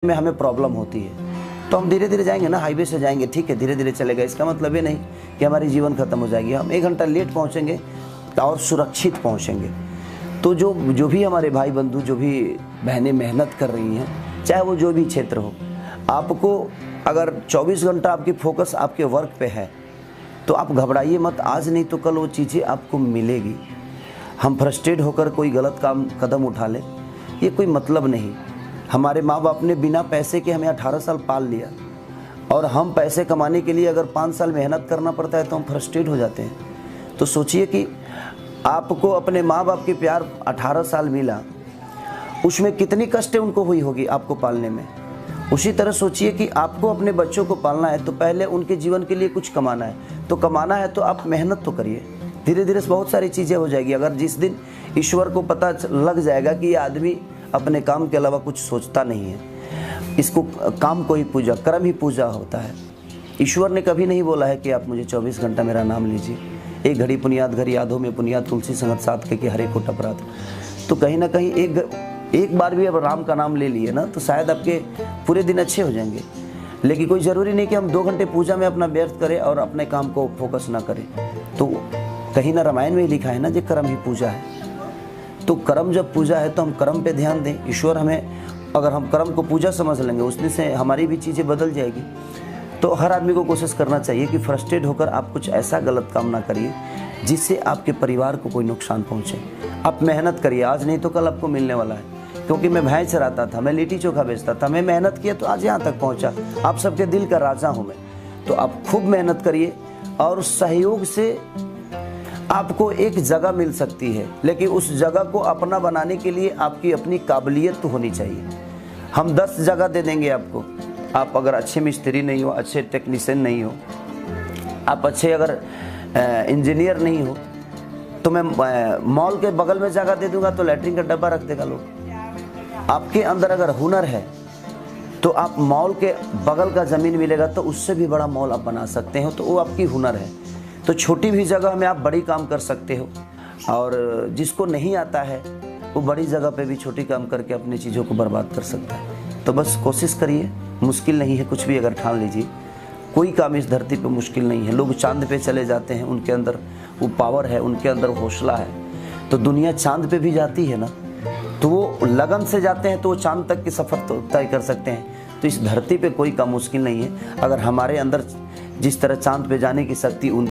में हमें प्रॉब्लम होती है तो हम धीरे धीरे जाएंगे ना, हाईवे से जाएंगे, ठीक है, धीरे धीरे चलेगा। इसका मतलब ये नहीं कि हमारी जीवन खत्म हो जाएगी। हम 1 घंटा लेट पहुंचेंगे और सुरक्षित पहुंचेंगे। तो जो भी हमारे भाई बंधु, जो भी बहनें मेहनत कर रही हैं, चाहे वो जो भी क्षेत्र हो, आपको अगर 24 घंटा आपकी फोकस आपके वर्क पे है तो आप घबराइए मत। आज नहीं तो कल वो चीज़ें आपको मिलेगी। हम फ्रस्ट्रेट होकर कोई गलत कदम उठा लें, ये कोई मतलब नहीं। हमारे माँ बाप ने बिना पैसे के हमें 18 साल पाल लिया और हम पैसे कमाने के लिए अगर 5 साल मेहनत करना पड़ता है तो हम फ्रस्ट्रेट हो जाते हैं। तो सोचिए कि आपको अपने माँ बाप की प्यार 18 साल मिला, उसमें कितनी कष्ट उनको हुई होगी आपको पालने में। उसी तरह सोचिए कि आपको अपने बच्चों को पालना है तो पहले उनके जीवन के लिए कुछ कमाना है। तो कमाना है तो आप मेहनत तो करिए, धीरे धीरे बहुत सारी चीज़ें हो जाएगी। अगर जिस दिन ईश्वर को पता लग जाएगा कि ये आदमी अपने काम के अलावा कुछ सोचता नहीं है, इसको काम को ही पूजा, कर्म ही पूजा होता है। ईश्वर ने कभी नहीं बोला है कि आप मुझे 24 घंटा मेरा नाम लीजिए, एक घड़ी पुनियाद घर यादों में पुनियाद तुलसी संगत साथ के हरे को टपरात। तो कहीं ना कहीं एक बार भी अब राम का नाम ले लिए ना तो शायद आपके पूरे दिन अच्छे हो जाएंगे। लेकिन कोई ज़रूरी नहीं कि हम 2 घंटे पूजा में अपना व्यर्थ करें और अपने काम को फोकस ना करें। तो कहीं ना रामायण में ही लिखा है ना कि कर्म ही पूजा है। तो कर्म जब पूजा है तो हम कर्म पे ध्यान दें। ईश्वर हमें, अगर हम कर्म को पूजा समझ लेंगे, उस दिन से हमारी भी चीज़ें बदल जाएगी। तो हर आदमी को कोशिश करना चाहिए कि फ्रस्ट्रेट होकर आप कुछ ऐसा गलत काम ना करिए जिससे आपके परिवार को कोई नुकसान पहुँचे। आप मेहनत करिए, आज नहीं तो कल आपको मिलने वाला है। क्योंकि मैं भैंस चराता था, मैं लिट्टी चोखा बेचता था, मैं मेहनत किया तो आज यहाँ तक पहुँचा। आप सबके दिल का राजा हूँ मैं। तो आप खूब मेहनत करिए और सहयोग से आपको एक जगह मिल सकती है, लेकिन उस जगह को अपना बनाने के लिए आपकी अपनी काबिलियत तो होनी चाहिए। हम 10 जगह दे देंगे आपको, आप अगर अच्छे मिस्त्री नहीं हो, अच्छे टेक्नीशियन नहीं हो, आप अच्छे अगर इंजीनियर नहीं हो, तो मैं मॉल के बगल में जगह दे दूंगा तो लैट्रिन का डब्बा रख देगा लोग। आपके अंदर अगर हुनर है तो आप मॉल के बगल का ज़मीन मिलेगा तो उससे भी बड़ा मॉल आप बना सकते हो। तो वो आपकी हुनर है। तो छोटी भी जगह में आप बड़ी काम कर सकते हो, और जिसको नहीं आता है वो बड़ी जगह पे भी छोटी काम करके अपनी चीज़ों को बर्बाद कर सकता है। तो बस कोशिश करिए, मुश्किल नहीं है कुछ भी अगर ठान लीजिए। कोई काम इस धरती पे मुश्किल नहीं है। लोग चांद पे चले जाते हैं, उनके अंदर वो पावर है, उनके अंदर हौसला है। तो दुनिया चांद पे भी जाती है ना, तो वो लगन से जाते हैं तो वो चांद तक की सफ़र तो तय कर सकते हैं। तो इस धरती पे कोई काम मुश्किल नहीं है। अगर हमारे अंदर जिस तरह चांद पे जाने की शक्ति